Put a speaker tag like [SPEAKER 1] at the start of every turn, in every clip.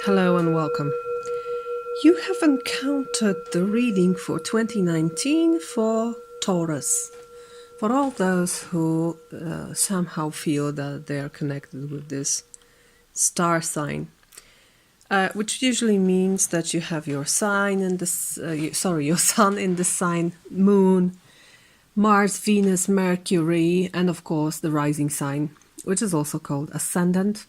[SPEAKER 1] Hello and welcome. You have encountered the reading for 2019 for Taurus. For all those who somehow feel that they are connected with this star sign, which usually means that you have your sign in this, your sun in the sign, Moon, Mars, Venus, Mercury, and of course the rising sign, which is also called ascendant.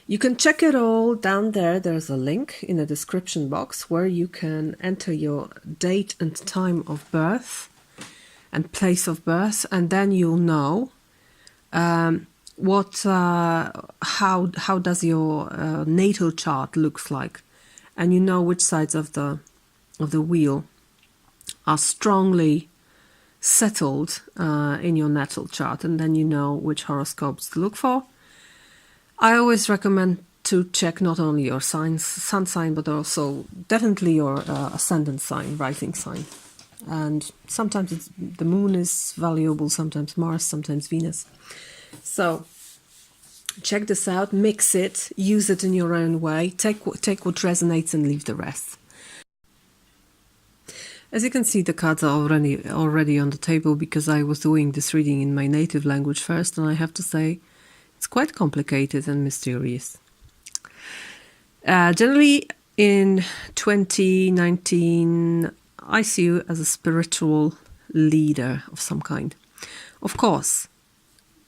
[SPEAKER 1] You can check it all down there. There's a link in the description box where you can enter your date and time of birth and place of birth, and then you'll know how does your natal chart looks like, and you know which sides of the wheel are strongly settled in your natal chart, and then you know which horoscopes to look for. I always recommend to check not only your sun sign, but also definitely your ascendant sign, rising sign. And sometimes the moon is valuable, sometimes Mars, sometimes Venus. So check this out, mix it, use it in your own way, take what resonates and leave the rest. As you can see, the cards are already on the table because I was doing this reading in my native language first, and I have to say, it's quite complicated and mysterious. Generally, in 2019, I see you as a spiritual leader of some kind. Of course,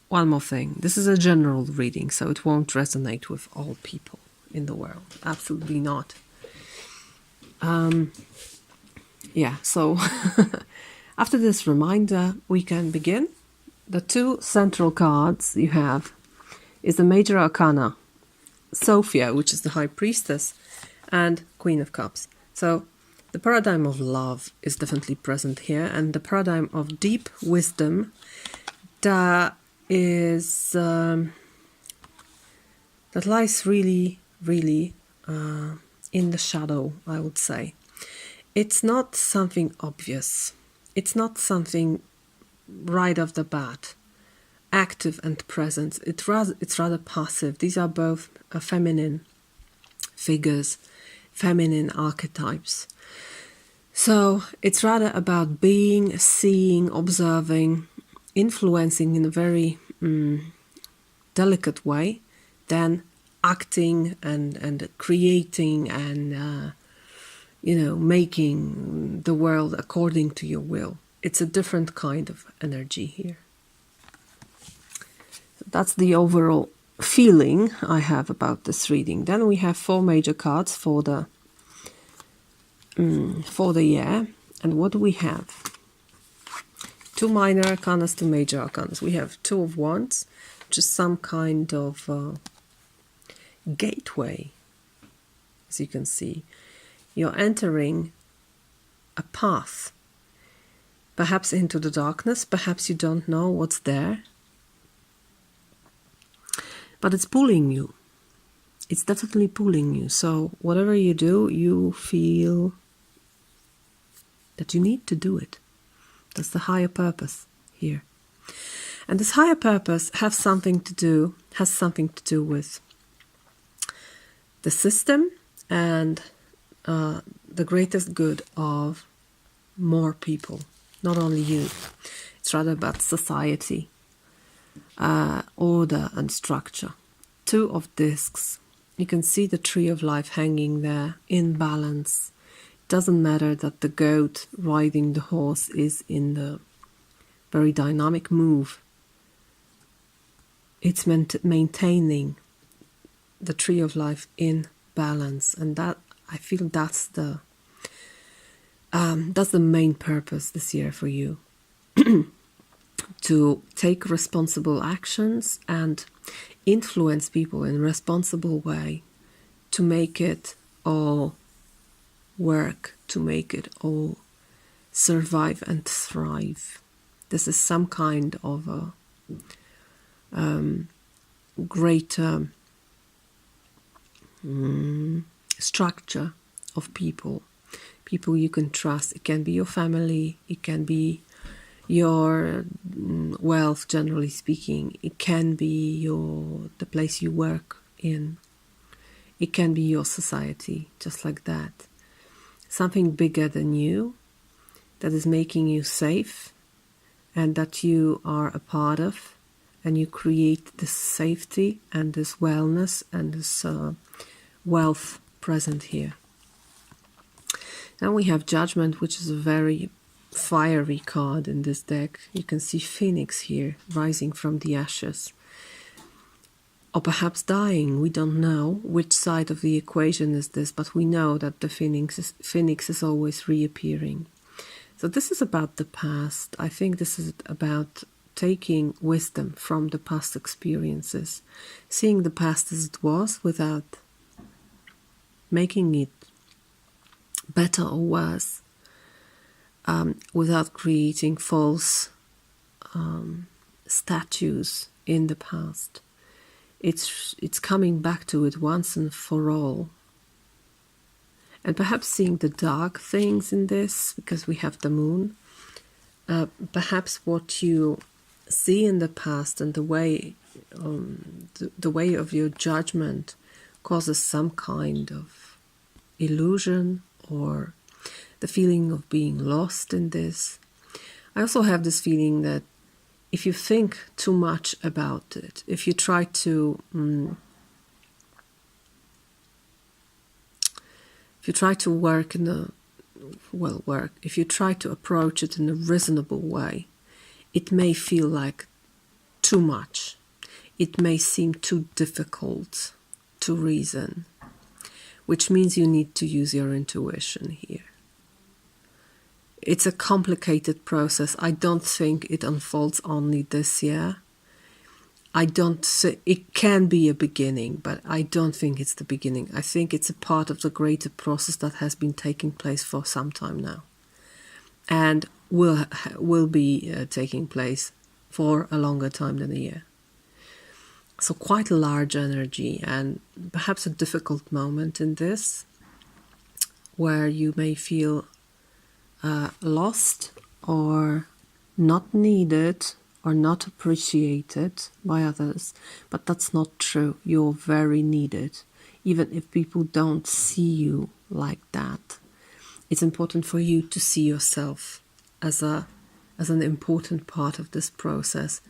[SPEAKER 1] one more thing. This is a general reading, so it won't resonate with all people in the world. Absolutely not. So after this reminder, we can begin. The two central cards you have is the Major Arcana, Sophia, which is the High Priestess, and Queen of Cups. So the paradigm of love is definitely present here, and the paradigm of deep wisdom that is that lies really in the shadow, I would say. It's not something obvious. It's not something right off the bat, active and present. It's rather passive. These are both feminine figures, feminine archetypes. So it's rather about being, seeing, observing, influencing in a very delicate way, than acting and creating and making the world according to your will. It's a different kind of energy here. That's the overall feeling I have about this reading. Then we have 4 major cards for the year. And what do we have? 2 minor arcanas, 2 major arcanas. We have 2 of Wands, which is some kind of gateway. As you can see, you're entering a path, perhaps into the darkness, perhaps you don't know what's there. But it's pulling you. It's definitely pulling you. So whatever you do, you feel that you need to do it. That's the higher purpose here. And this higher purpose has something to do with the system and the greatest good of more people, not only you. It's rather about society. Order and structure. 2 of discs. You can see the tree of life hanging there in balance. It doesn't matter that the goat riding the horse is in the very dynamic move. It's maintaining the tree of life in balance, and that, I feel, that's the main purpose this year for you. To take responsible actions and influence people in a responsible way, to make it all work, to make it all survive and thrive. This is some kind of a greater structure of people you can trust. It can be your family, it can be your wealth, generally speaking. It can be the place you work in. It can be your society, just like that. Something bigger than you that is making you safe and that you are a part of, and you create this safety and this wellness and this wealth present here. Then we have Judgment, which is a very fiery card in this deck. You can see Phoenix here rising from the ashes, or perhaps dying. We don't know which side of the equation is this, but we know that the Phoenix is always reappearing. So this is about the past. I think this is about taking wisdom from the past experiences, seeing the past as it was without making it better or worse, without creating false statues in the past. It's coming back to it once and for all. And perhaps seeing the dark things in this, because we have the moon. Perhaps what you see in the past and the way of your judgment causes some kind of illusion or the feeling of being lost in this. I also have this feeling that if you think too much about it, if you try to if you try to approach it in a reasonable way, it may feel like too much. It may seem too difficult to reason, which means you need to use your intuition here. It's a complicated process. I don't think it unfolds only this year. It can be a beginning, but I don't think it's the beginning. I think it's a part of the greater process that has been taking place for some time now, and will be taking place for a longer time than a year. So quite a large energy, and perhaps a difficult moment in this, where you may feel lost or not needed or not appreciated by others. But that's not true. You're very needed, even if people don't see you like that. It's important for you to see yourself as an important part of this process,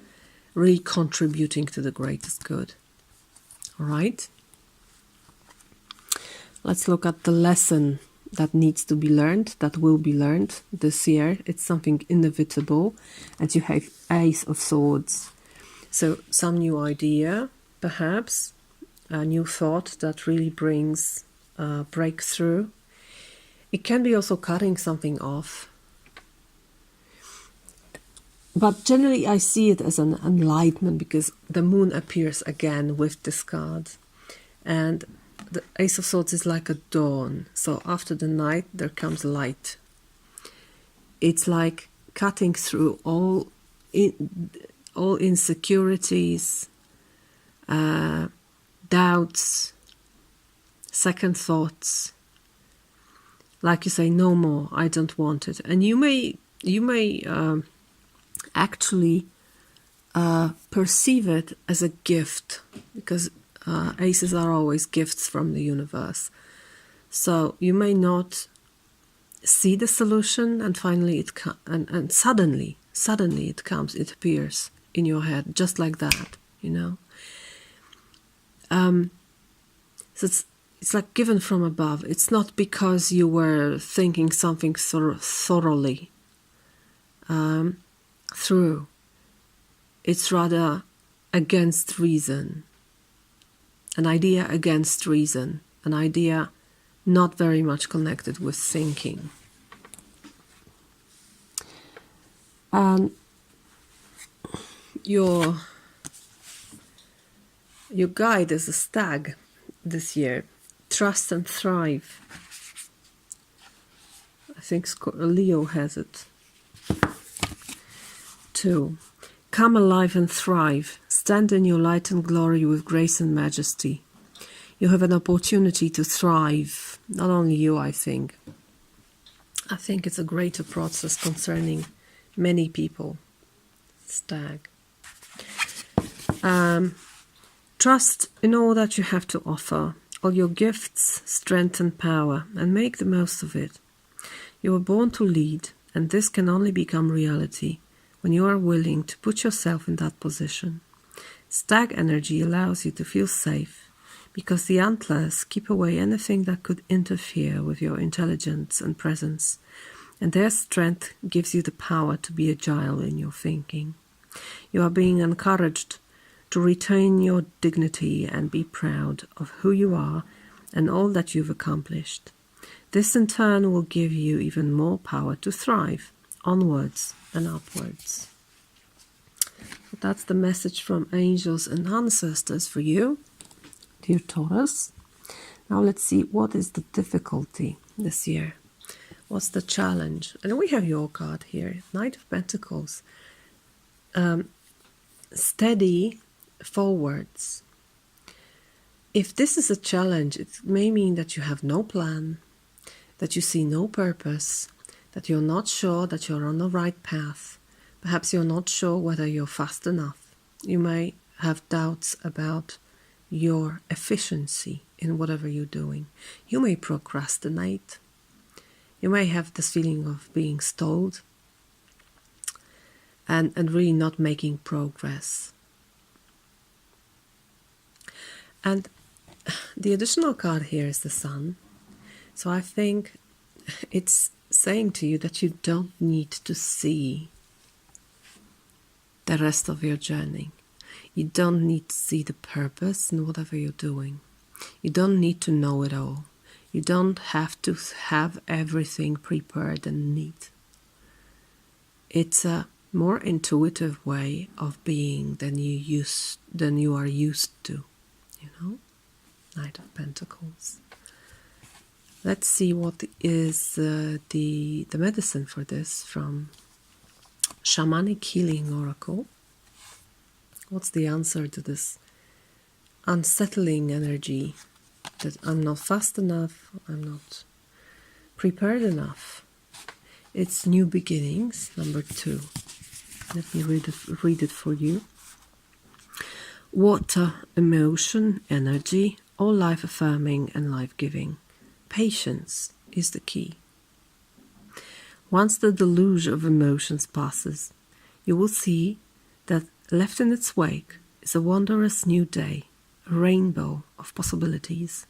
[SPEAKER 1] really contributing to the greatest good. All right? Let's look at the lesson that needs to be learned, that will be learned this year. It's something inevitable, and you have Ace of Swords. So some new idea, perhaps, a new thought that really brings breakthrough. It can be also cutting something off. But generally I see it as an enlightenment, because the moon appears again with this card. And the Ace of Swords is like a dawn. So after the night, there comes light. It's like cutting through all insecurities, doubts, second thoughts. Like you say, no more, I don't want it. And you may actually perceive it as a gift, because aces are always gifts from the universe. So you may not see the solution, and finally and suddenly it comes, it appears in your head, just like that, you know. So it's like given from above. It's not because you were thinking something thoroughly through. It's rather against reason. An idea against reason. An idea not very much connected with thinking. Your guide is a stag this year. Trust and thrive. I think Leo has it too. Come alive and thrive. Stand in your light and glory with grace and majesty. You have an opportunity to thrive. Not only you, I think. I think it's a greater process concerning many people. Stag. Trust in all that you have to offer. all your gifts, strength and power, and make the most of it. You were born to lead, and this can only become reality when you are willing to put yourself in that position. Stag energy allows you to feel safe because the antlers keep away anything that could interfere with your intelligence and presence, and their strength gives you the power to be agile in your thinking. You are being encouraged to retain your dignity and be proud of who you are and all that you've accomplished. This in turn will give you even more power to thrive onwards and upwards. So that's the message from angels and ancestors for you, dear Taurus. Now let's see, what is the difficulty this year? What's the challenge? And we have your card here, Knight of Pentacles. Steady forwards. If this is a challenge, it may mean that you have no plan, that you see no purpose, that you're not sure that you're on the right path. Perhaps you're not sure whether you're fast enough. You may have doubts about your efficiency in whatever you're doing. You may procrastinate. You may have this feeling of being stalled and really not making progress. And the additional card here is the Sun. So I think it's saying to you that you don't need to see the rest of your journey. You don't need to see the purpose in whatever you're doing. You don't need to know it all. You don't have to have everything prepared and neat. It's a more intuitive way of being than you are used to, you know? Knight of Pentacles. Let's see what is the medicine for this from Shamanic Healing Oracle. What's the answer to this unsettling energy that I'm not fast enough, I'm not prepared enough? It's new beginnings, number 2. Let me read it for you. Water, emotion, energy, all life-affirming and life-giving. Patience is the key. Once the deluge of emotions passes, you will see that left in its wake is a wondrous new day, a rainbow of possibilities.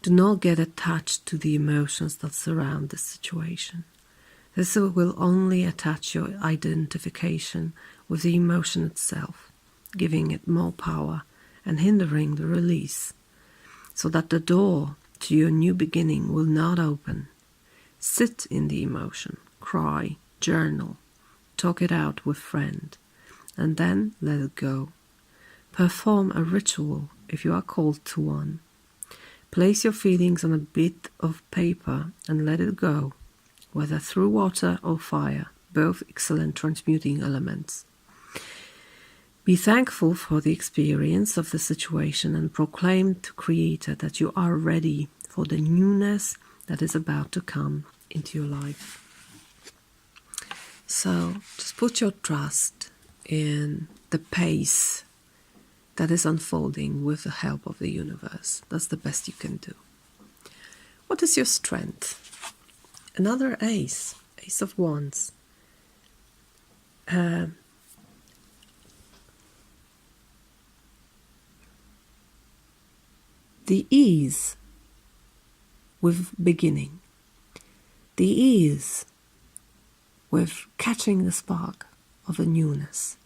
[SPEAKER 1] Do not get attached to the emotions that surround this situation. This will only attach your identification with the emotion itself, giving it more power and hindering the release, so that the door to your new beginning will not open. Sit in the emotion, cry, journal, talk it out with friend, and then let it go. Perform a ritual if you are called to one. Place your feelings on a bit of paper and let it go, whether through water or fire, both excellent transmuting elements. Be thankful for the experience of the situation and proclaim to Creator that you are ready for the newness that is about to come into your life. So just put your trust in the pace that is unfolding with the help of the universe. That's the best you can do. What is your strength? Another ace, Ace of Wands. The ease with beginning, the ease with catching the spark of a newness,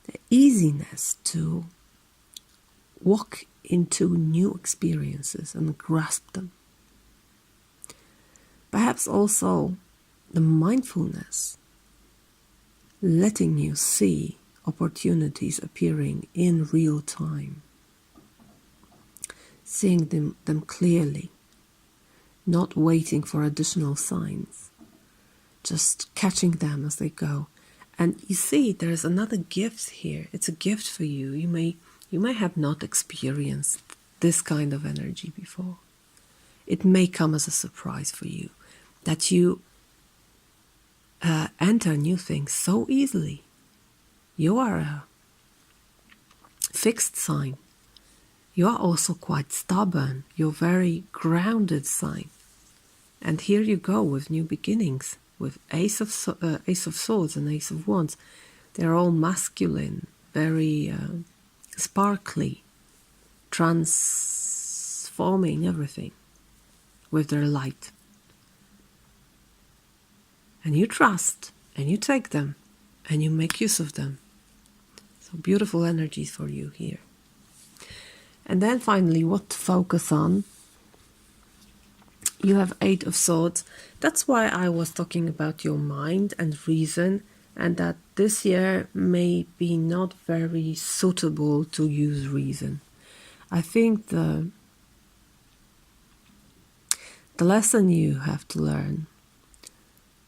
[SPEAKER 1] the easiness to walk into new experiences and grasp them. Perhaps also the mindfulness, letting you see opportunities appearing in real time, seeing them clearly, not waiting for additional signs, just catching them as they go. And you see, there's another gift here. It's a gift for you. You may have not experienced this kind of energy before. It may come as a surprise for you that you enter new things so easily. You are a fixed sign. you are also quite stubborn. You're very grounded sign. And here you go with new beginnings, with Ace of Swords and Ace of Wands. They're all masculine, very sparkly, transforming everything with their light. And you trust, and you take them, and you make use of them. So beautiful energies for you here. And then finally, what to focus on. You have Eight of Swords. That's why I was talking about your mind and reason, and that this year may be not very suitable to use reason. I think the lesson you have to learn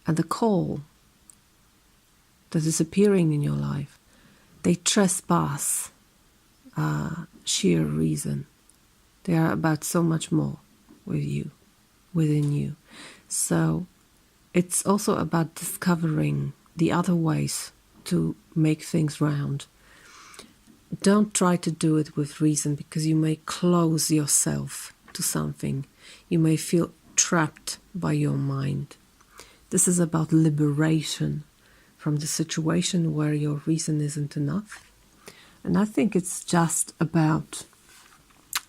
[SPEAKER 1] and the call that is appearing in your life, they trespass sheer reason. They are about so much more with you, within you. So it's also about discovering the other ways to make things round. Don't try to do it with reason, because you may close yourself to something. You may feel trapped by your mind. This is about liberation from the situation where your reason isn't enough. And I think it's just about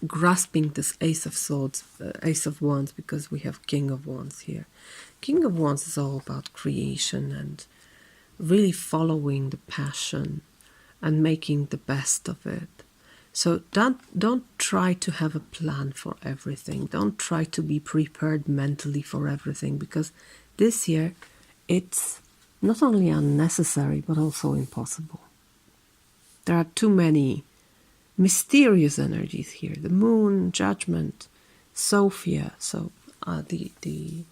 [SPEAKER 1] grasping this Ace of Swords, Ace of Wands, because we have King of Wands here. King of Wands is all about creation and really following the passion and making the best of it. So don't try to have a plan for everything. Don't try to be prepared mentally for everything, because this year it's not only unnecessary but also impossible. There are too many mysterious energies here. The Moon, Judgment, Sophia, so the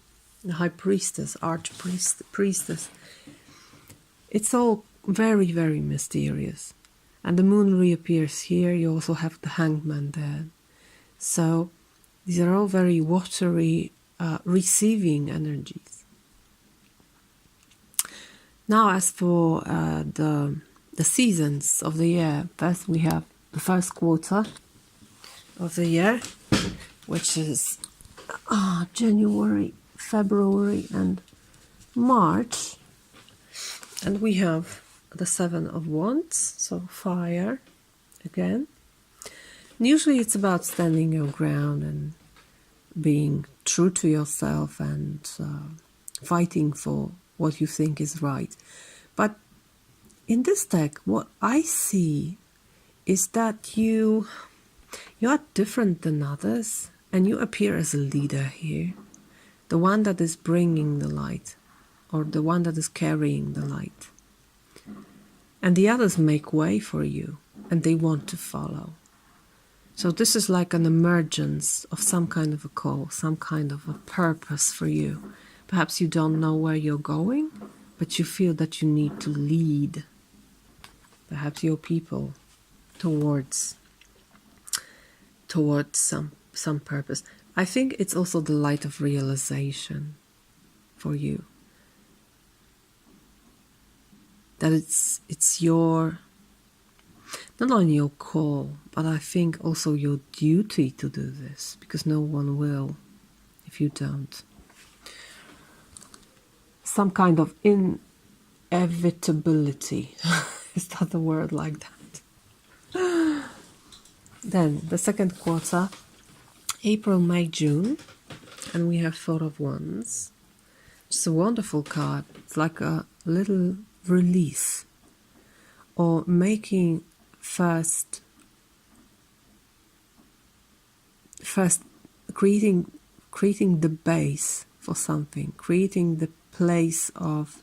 [SPEAKER 1] High Priestess, Archpriestess. It's all very, very mysterious. And the Moon reappears here. You also have the Hangman there. So these are all very watery, receiving energies. Now, as for the seasons of the year, first we have the first quarter of the year, which is January, February, and March. And we have the Seven of Wands, so fire again. And usually it's about standing your ground and being true to yourself and fighting for what you think is right. But in this deck, what I see is that you are different than others, and you appear as a leader here, the one that is bringing the light, or the one that is carrying the light. And the others make way for you, and they want to follow. So this is like an emergence of some kind of a call, some kind of a purpose for you. Perhaps you don't know where you're going, but you feel that you need to lead perhaps your people towards some purpose. I think it's also the light of realization for you. That it's your, not only your call, but I think also your duty to do this, because no one will if you don't. Some kind of inevitability. Is that a word like that? Then the second quarter, April, May, June, and we have Four of Wands. It's a wonderful card. It's like a little release, or making first creating the base for something, creating the place of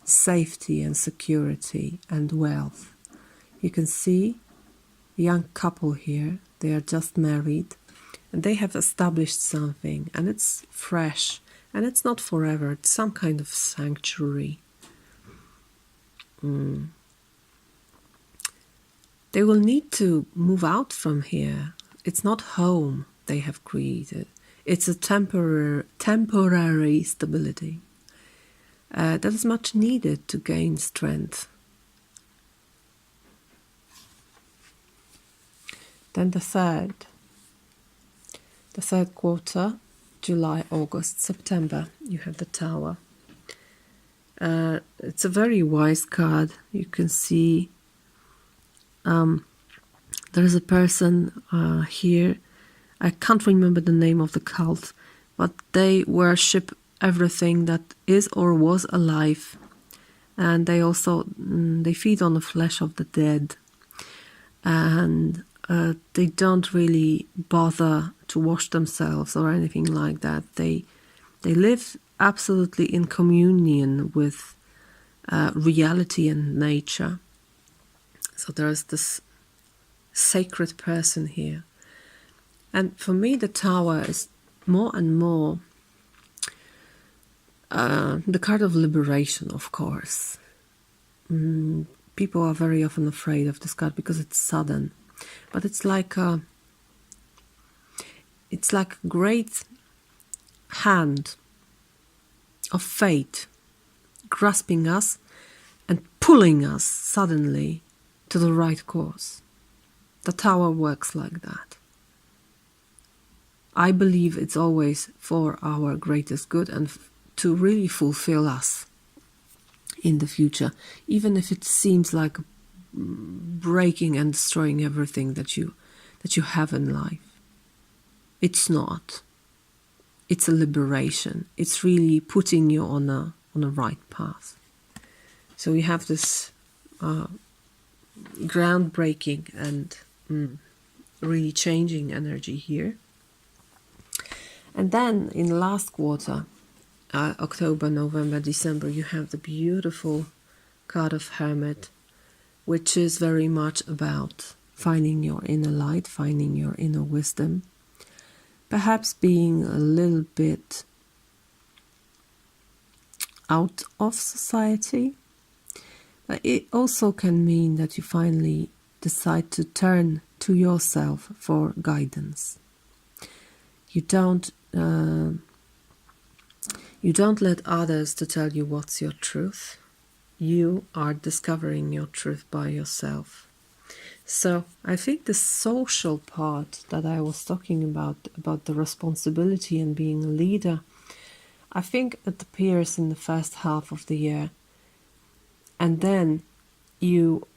[SPEAKER 1] safety and security and wealth. You can see a young couple here. They are just married and they have established something, and it's fresh and it's not forever. It's some kind of sanctuary. They will need to move out from here. It's not home they have created. It's a temporary stability that is much needed to gain strength. Then the third quarter, July, August, September, you have the Tower. It's a very wise card. You can see there is a person here. I can't remember the name of the cult, but they worship everything that is or was alive, and they also they feed on the flesh of the dead, and they don't really bother to wash themselves or anything like that. They live absolutely in communion with reality and nature. So there is this sacred person here. And for me, the Tower is more and more the card of liberation, of course. People are very often afraid of this card because it's sudden. But it's like a great hand of fate grasping us and pulling us suddenly to the right course. The Tower works like that. I believe it's always for our greatest good and to really fulfill us in the future, even if it seems like breaking and destroying everything that you have in life. It's not. It's a liberation. It's really putting you on a right path. So we have this groundbreaking and really changing energy here. And then in the last quarter, October, November, December, you have the beautiful card of Hermit, which is very much about finding your inner light, finding your inner wisdom, perhaps being a little bit out of society. But it also can mean that you finally decide to turn to yourself for guidance. You don't let others to tell you what's your truth. You are discovering your truth by yourself. So I think the social part that I was talking about the responsibility and being a leader, I think it appears in the first half of the year. And then you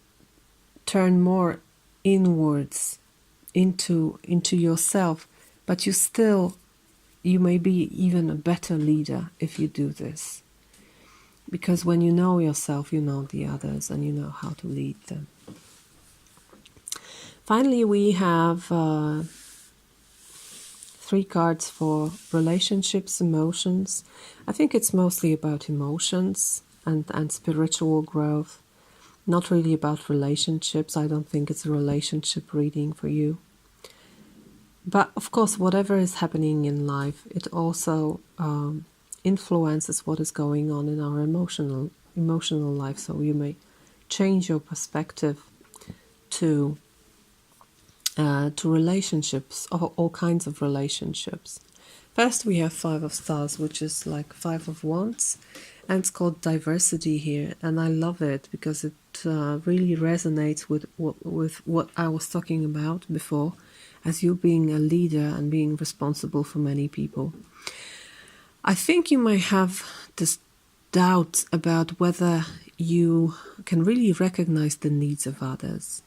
[SPEAKER 1] turn more inwards into yourself, but you may be even a better leader if you do this. Because when you know yourself, you know the others and you know how to lead them. Finally, we have 3 cards for relationships, emotions. I think it's mostly about emotions and spiritual growth, not really about relationships. I don't think it's a relationship reading for you. But of course, whatever is happening in life, it also influences what is going on in our emotional life. So you may change your perspective to relationships, all kinds of relationships. First, we have 5 of Stars, which is like 5 of Wands, and it's called diversity here, and I love it because it really resonates with what I was talking about before, as you being a leader and being responsible for many people. I think you may have this doubt about whether you can really recognize the needs of others.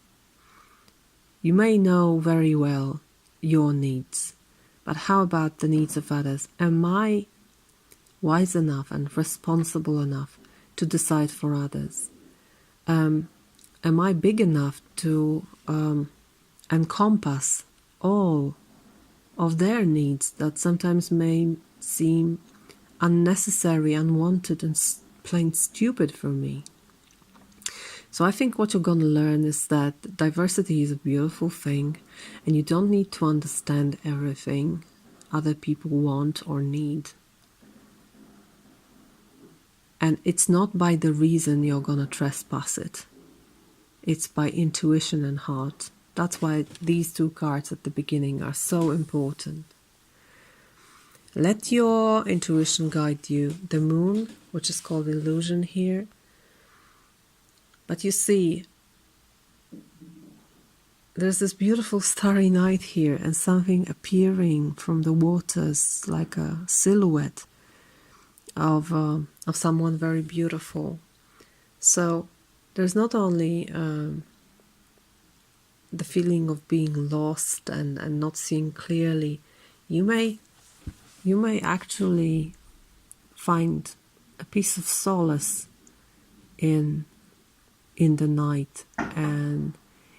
[SPEAKER 1] You may know very well your needs, but how about the needs of others? Am I wise enough and responsible enough to decide for others? Am I big enough to encompass all of their needs that sometimes may seem unnecessary, unwanted, and plain stupid for me? So I think what you're going to learn is that diversity is a beautiful thing, and you don't need to understand everything other people want or need. And it's not by the reason you're going to trespass it. It's by intuition and heart. That's why these 2 cards at the beginning are so important. Let your intuition guide you. The Moon, which is called illusion here. But you see, there's this beautiful starry night here, and something appearing from the waters like a silhouette of someone very beautiful. So there's not only the feeling of being lost and not seeing clearly. You may actually find a piece of solace in the night and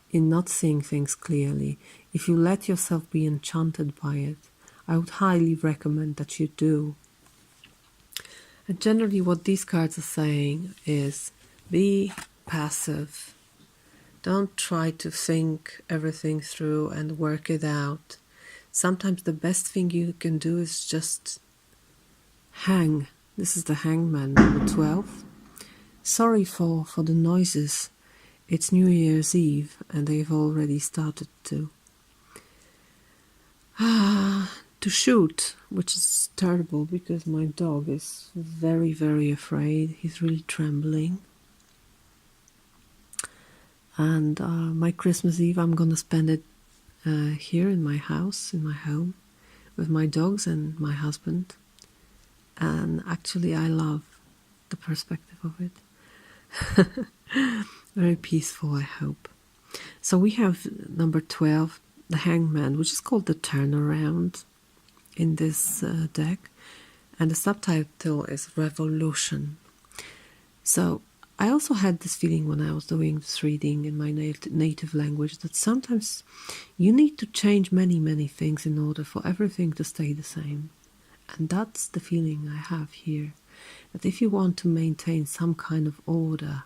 [SPEAKER 1] in not seeing things clearly. If you let yourself be enchanted by it, I would highly recommend that you do. And generally what these cards are saying is be passive. Don't try to think everything through and work it out. Sometimes the best thing you can do is just hang. This is the Hangman, number 12. Sorry for the noises. It's New Year's Eve and they've already started to shoot, which is terrible because my dog is very, very afraid. He's really trembling. And my Christmas Eve, I'm going to spend it here in my house, in my home, with my dogs and my husband. And actually, I love the perspective of it. Very peaceful, I hope. So we have number 12, the Hangman, which is called the Turnaround in this deck. And the subtitle is Revolution. So I also had this feeling when I was doing this reading in my native language that sometimes you need to change many, many things in order for everything to stay the same. And that's the feeling I have here. That if you want to maintain some kind of order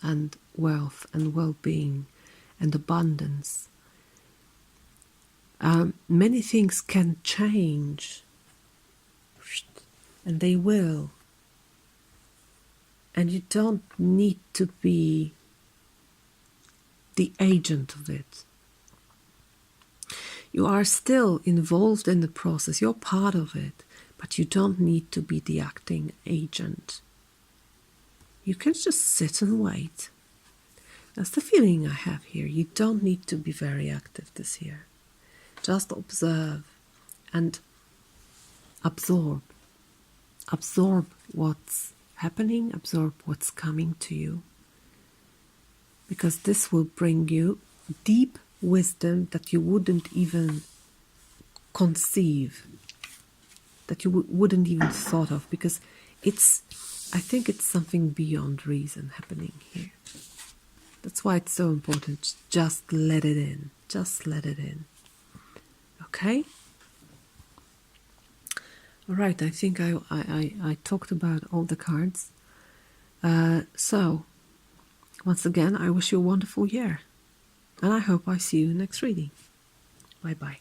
[SPEAKER 1] and wealth and well-being and abundance, many things can change. And they will. And you don't need to be the agent of it. You are still involved in the process. You're part of it. But you don't need to be the acting agent. You can just sit and wait. That's the feeling I have here. You don't need to be very active this year. Just observe and absorb. Absorb what's happening, absorb what's coming to you. Because this will bring you deep wisdom that you wouldn't even conceive, that you wouldn't even thought of, because I think it's something beyond reason happening here. That's why it's so important. Just let it in. Just let it in. Okay? All right, I think I talked about all the cards. So, once again, I wish you a wonderful year. And I hope I see you next reading. Bye-bye.